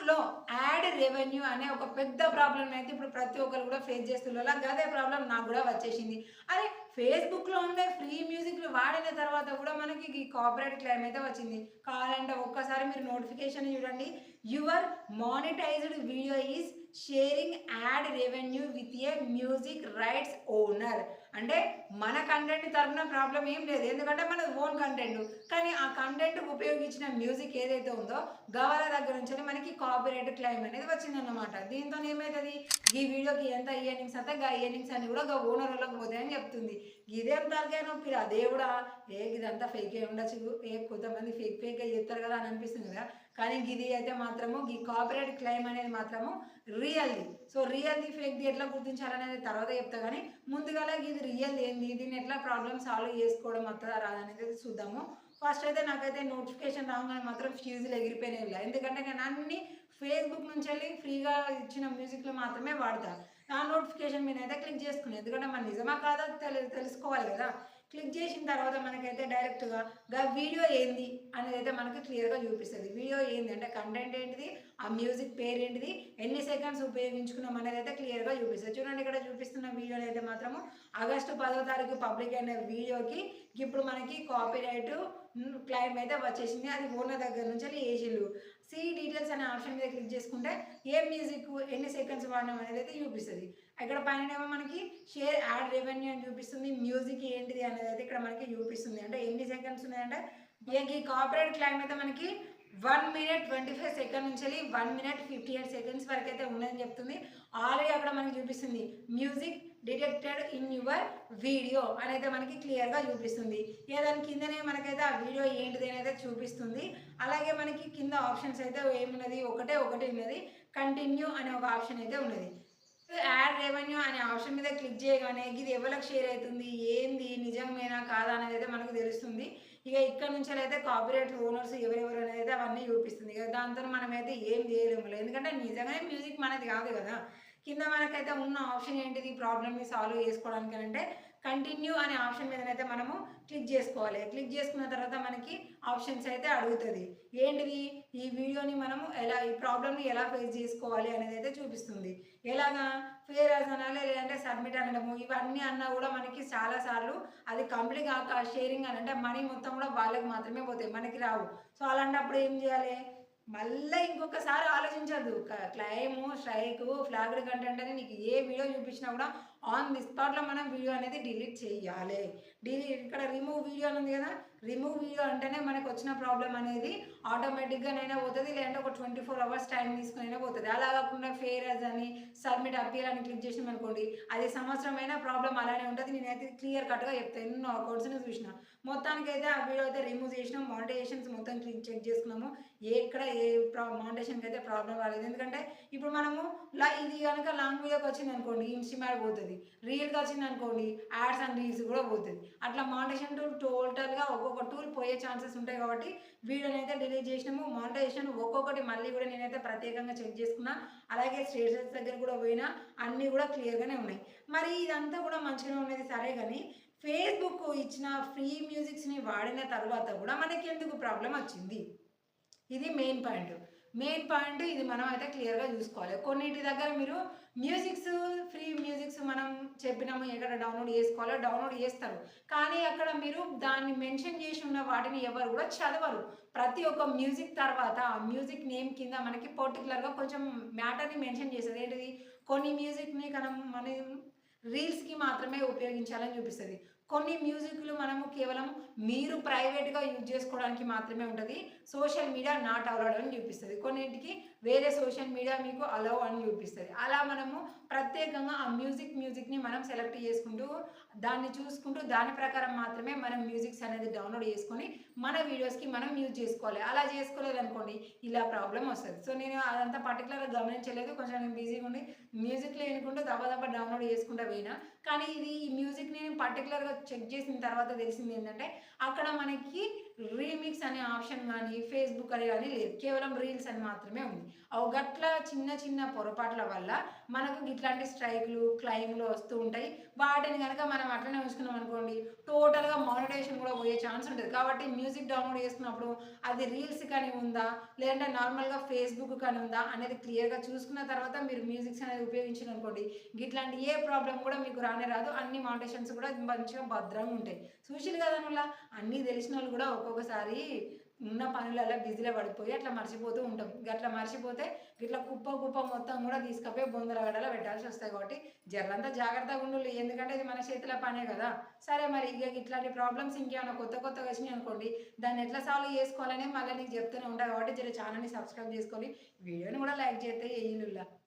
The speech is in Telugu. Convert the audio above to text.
ఫేస్‌బుక్‌లో యాడ్ రెవెన్యూ అనే ఒక పెద్ద ప్రాబ్లమ్‌నైతే ఇప్పుడు ప్రతి ఒక్కరు కూడా ఫేస్ చేస్తున్నారు. గదే ప్రాబ్లమ్ నాకు గూడా వచ్చేసింది. అరే! ఫేస్‌బుక్‌లో ఉండే ఫ్రీ మ్యూజిక్‌లు వాడిన తర్వాత కూడా మనకి ఈ కాపీరైట్ క్లెయిమ్ అయితే వచ్చింది. కావాలంటే ఒక్కసారి మీరు నోటిఫికేషన్ చూడండి. Your monetised video is sharing add revenue with a music rights owner. అంటే మన కంటెంట్ తరపున ప్రాబ్లం ఏం లేదు. ఎందుకంటే మనది ఓన్ కంటెంట్. కానీ ఆ కంటెంట్ ఉపయోగించిన మ్యూజిక్ ఏదైతే ఉందో గవాల దగ్గర నుంచి మనకి కాపీరైట్ క్లెయిమ్ అనేది వచ్చిందన్నమాట. దీంతో ఏమైతుంది, ఈ వీడియోకి ఎంత ఇయర్నింగ్స్ అంటే గా ఇయర్నింగ్స్ అన్ని కూడా ఓనర్ వాళ్ళకి పోతాయని చెప్తుంది. ఇదేం తలకాయ నొప్పిరా దేవుడా, ఇదంతా ఫేకే ఉండొచ్చు, కొంతమంది ఫేక్గా చేస్తారు కదా అని అనిపిస్తుంది కదా. కానీ ఇది అయితే మాత్రము ఈ కాపీరైట్ క్లెయిమ్ అనేది మాత్రము రియల్ది. సో రియల్ది ఫేక్ది ఎట్లా గుర్తించాలనేది తర్వాత చెప్తా, కానీ ముందుగాల ఇది రియల్ ఏంది, దీన్ని ఎట్లా ప్రాబ్లమ్ సాల్వ్ చేసుకోవడం వస్తుందా రాదనేది చూద్దాము. ఫస్ట్ అయితే నాకైతే నోటిఫికేషన్ రాగానే మాత్రం ఫ్యూజులు ఎగిరిపోయినాయి. ఎందుకంటే నేను అన్ని ఫేస్బుక్ నుంచి వెళ్ళి ఫ్రీగా ఇచ్చిన మ్యూజిక్లు మాత్రమే వాడతా. ఆ నోటిఫికేషన్ మీద అయితే క్లిక్ చేసుకున్నాను. ఎందుకంటే మన నిజమా కాదా తెలుసుకోవాలి కదా. క్లిక్ చేసిన తర్వాత మనకైతే డైరెక్ట్గా వీడియో ఏంది అనేది అయితే మనకి క్లియర్గా చూపిస్తుంది. వీడియో ఏంది అంటే కంటెంట్ ఏంటిది, ఆ మ్యూజిక్ పేరు ఏంటిది, ఎన్ని సెకండ్స్ ఉపయోగించుకున్నాం అనేది అయితే క్లియర్గా చూపిస్తుంది. చూడండి, ఇక్కడ చూపిస్తున్న వీడియోలో అయితే మాత్రము ఆగస్టు 10వ తారీఖు పబ్లిక్ అయిన వీడియోకి ఇప్పుడు మనకి కాపీరైట్ క్లెయిమ్ అయితే వచ్చేసింది. అది ఓనర్ దగ్గర నుంచి వేసిళ్ళు. సీ డీటెయిల్స్ అనే ఆప్షన్ మీద క్లిక్ చేసుకుంటే ఏ మ్యూజిక్ ఎన్ని సెకండ్స్ వాడినాం అనేది అయితే చూపిస్తుంది. ఇక్కడ పైన మనకి షేర్ యాడ్ రెవెన్యూ అని చూపిస్తుంది. మ్యూజిక్ ఏంటిది అనేది అయితే ఇక్కడ మనకి చూపిస్తుంది. అంటే ఎన్ని సెకండ్స్ ఉన్నాయంటే ఈ కాపీరైట్ క్లెయిమ్ అయితే మనకి 1 minute 25 సెకండ్ నుంచి 1 minute 58 సెకండ్స్ వరకు అయితే ఉందని చెప్తుంది. ఆల్రెడీ అక్కడ మనకి చూపిస్తుంది music detected in your video అనేది మనకి క్లియర్గా చూపిస్తుంది. దాని కిందనే మనకైతే ఆ వీడియో ఏంటిది అనేది చూపిస్తుంది. అలాగే మనకి కింద ఆప్షన్స్ అయితే ఏమున్నది, ఒకటే ఉన్నది, కంటిన్యూ అనే ఒక ఆప్షన్ అయితే ఉన్నది. యాడ్ రెవెన్యూ అనే ఆప్షన్ మీద క్లిక్ చేయగానే ఇది ఎవరికి షేర్ అవుతుంది, ఏంది, నిజమేనా కాదా అనేది అయితే మనకు తెలుస్తుంది. ఇక్కడ నుంచి అయితే కాపీరైట్ ఓనర్స్ ఎవరెవరు అనేది అయితే అవన్నీ చూపిస్తుంది. దాంతో మనమైతే ఏం చేయలేము, ఎందుకంటే నిజంగానే మ్యూజిక్ మనది కాదు కదా. కింద మనకైతే ఉన్న ఆప్షన్ ఏంటిది, ప్రాబ్లమ్ని సాల్వ్ చేసుకోవడానికి అంటే కంటిన్యూ అనే ఆప్షన్ మీదనైతే మనము క్లిక్ చేసుకోవాలి. క్లిక్ చేసుకున్న తర్వాత మనకి ఆప్షన్స్ అయితే అడుగుతుంది. ఏంటిది, ఈ వీడియోని మనము ఈ ప్రాబ్లమ్ని ఎలా ఫేస్ చేసుకోవాలి అనేది అయితే చూపిస్తుంది. ఎలాగా, ఫేర్ యాజ్ అనాలి, లేదంటే సబ్మిట్ అనడము, ఇవన్నీ అన్నా కూడా మనకి చాలాసార్లు అది కంప్లీట్ కాక షేరింగ్ అని అంటే మనీ మొత్తం కూడా వాళ్ళకి మాత్రమే పోతాయి, మనకి రావు. సో అలాంటప్పుడు ఏం చేయాలి, మళ్ళీ ఇంకొకసారి ఆలోచించద్దు. క్లెయిము, స్ట్రైకు, ఫ్లాగ్డ్ కంటెంట్ అని నీకు ఏ వీడియో చూపించినా కూడా ఆన్ ది స్పాట్లో మనం వీడియో అనేది డిలీట్ చేయాలి. ఇక్కడ రిమూవ్ వీడియో అని ఉంది కదా, రిమూవ్ వీడియో అంటేనే మనకు వచ్చిన ప్రాబ్లం అనేది ఆటోమేటిక్గానైనా పోతుంది, లేదంటే ఒక 24 hours టైం తీసుకునైనా పోతుంది. అలా కాకుండా ఫేర్ యాజ్ అని సబ్మిట్ అప్పీల్ అని క్లిక్ చేసినాం అనుకోండి, అది సంవత్సరమైన ప్రాబ్లం అలానే ఉంటుంది. నేనైతే క్లియర్ కట్గా చెప్తాను, ఎన్నో అకౌంట్స్ని చూసిన. మొత్తానికైతే ఆ వీడియో అయితే రిమూవ్ చేసినాం, మానిటైజేషన్స్ మొత్తం చెక్ చేసుకున్నాము. ఎక్కడ మానిటైజేషన్కి అయితే ప్రాబ్లం రాలేదు. ఎందుకంటే ఇప్పుడు మనము ఇది కనుక లాంగ్ వీడియోకి వచ్చింది అనుకోండి, ఇన్స్టాగ్రామ్ పోతుంది, రీల్కి వచ్చింది అనుకోండి, యాడ్స్ అండ్ రీల్స్ కూడా పోతుంది. అట్లా మానిటైజేషన్ టూల్ టోటల్గా ఒక్కొక్క టూల్ పోయే ఛాన్సెస్ ఉంటాయి. కాబట్టి వీడియోని అయితే డిలీట్ చేసినాము. మానిటైజేషన్ ఒక్కొక్కటి మళ్ళీ కూడా నేనైతే ప్రత్యేకంగా చెక్ చేసుకున్నా. అలాగే స్టేటస్ దగ్గర కూడా పోయినా, అన్నీ కూడా క్లియర్గానే ఉన్నాయి. మరి ఇదంతా కూడా మంచిగా ఉన్నది సరే, కానీ ఫేస్బుక్ ఇచ్చిన ఫ్రీ మ్యూజిక్స్ని వాడిన తర్వాత కూడా మనకి ఎందుకు ప్రాబ్లం వచ్చింది, ఇది మెయిన్ పాయింట్. ఇది మనం అయితే క్లియర్గా చూసుకోవాలి. కొన్నిటి దగ్గర మీరు మ్యూజిక్స్, ఫ్రీ మ్యూజిక్స్ మనం చెప్పినాము ఎక్కడ డౌన్లోడ్ చేసుకోవాలో డౌన్లోడ్ చేస్తారు, కానీ అక్కడ మీరు దాన్ని మెన్షన్ చేసి ఉన్న వాటిని ఎవరు కూడా చదవరు. ప్రతి ఒక్క మ్యూజిక్ తర్వాత ఆ మ్యూజిక్ నేమ్ కింద మనకి పర్టికులర్గా కొంచెం మ్యాటర్ని మెన్షన్ చేస్తుంది. ఏంటిది, కొన్ని మ్యూజిక్ని మనం రీల్స్కి మాత్రమే ఉపయోగించాలని చూపిస్తుంది. కొన్ని మ్యూజిక్లు మనము కేవలం మీరు ప్రైవేట్గా యూజ్ చేసుకోవడానికి మాత్రమే ఉంటుంది, సోషల్ మీడియా నాట్ అలౌడ్ అని చూపిస్తుంది. కొన్నింటికి వేరే సోషల్ మీడియా మీకు అలౌ అని చూపిస్తుంది. అలా మనము ప్రత్యేకంగా ఆ మ్యూజిక్ని మనం సెలెక్ట్ చేసుకుంటూ దాన్ని చూసుకుంటూ దాని ప్రకారం మాత్రమే మనం మ్యూజిక్స్ అనేది డౌన్లోడ్ చేసుకొని మన వీడియోస్కి మనం యూజ్ చేసుకోవాలి. అలా చేసుకోలేదు అనుకోండి, ఇలా ప్రాబ్లం వస్తుంది. సో నేను అదంతా పర్టికులర్గా గమనించలేదు, కొంచెం నేను బిజీగా ఉండి మ్యూజిక్లో ఎన్నుకుంటూ దబ్బ డౌన్లోడ్ చేసుకుంటూ పోయినా. కానీ ఈ మ్యూజిక్ని నేను పర్టికులర్గా చెక్ చేసిన తర్వాత తెలిసింది ఏంటంటే అక్కడ మనకి రీమిక్స్ అనే ఆప్షన్ కానీ ఫేస్బుక్ అని కానీ లేదు, కేవలం రీల్స్ అని మాత్రమే ఉంది. గట్ల చిన్న చిన్న పొరపాట్ల వల్ల మనకు ఇట్లాంటి స్ట్రైక్‌లు, క్లెయిమ్‌లు వస్తూ ఉంటాయి. వాటిని గనక మనం అట్లనే ఉంచుకున్నాం అనుకోండి, టోటల్‌గా మానిటైజేషన్ కూడా పోయే ఛాన్స్ ఉంటది. కాబట్టి మ్యూజిక్ డౌన్‌లోడ్ చేసుకున్నప్పుడు అది రీల్స్ కని ఉందా? లేదంటే నార్మల్‌గా ఫేస్‌బుక్ కని ఉందా? అనేది క్లియర్‌గా చూసుకున్న తర్వాత మీరు మ్యూజిక్స్ అనేది ఉపయోగించిరనుకోండి, గిట్లాంటి ఏ ప్రాబ్లమ్ కూడా మీకు రానే రాదు. అన్ని మానిటైజేషన్స్ కూడా మంచిగా భద్రంగా ఉంటాయి. చూషిర్రు కదా నుల్లా అన్నీ తెలిసినోళ్ళు కూడా ఒక్కొక్కసారి ఉన్న పనులలో బిజీలో పడిపోయి అట్లా మర్చిపోతూ ఉంటాం. గట్లా మర్చిపోతే గిట్ల కుప్ప కుప్ప మొత్తం కూడా తీసుకపోయి బొందల గడల పెట్టాల్సి వస్తాయి. కాబట్టి జర్రంతా జాగ్రత్తగా ఉండుల్లి. ఎందుకంటే ఇది మన చేతిలో పనే కదా! సరే మరి ఇగ ఇట్లాంటి ప్రాబ్లమ్స్ ఇంకేమైనా కొత్త కొత్తగా వచ్చినాయి అనుకోండి, దాన్ని ఎట్లా సాల్వ్ చేసుకోవాలని మళ్ళీ నీకు చెప్తూనే ఉంటా. కాబట్టి జర ఛానెల్‌ని సబ్స్క్రైబ్ చేసుకొని, వీడియోని కూడా లైక్ చేస్తే ఎయ్యుల్లా.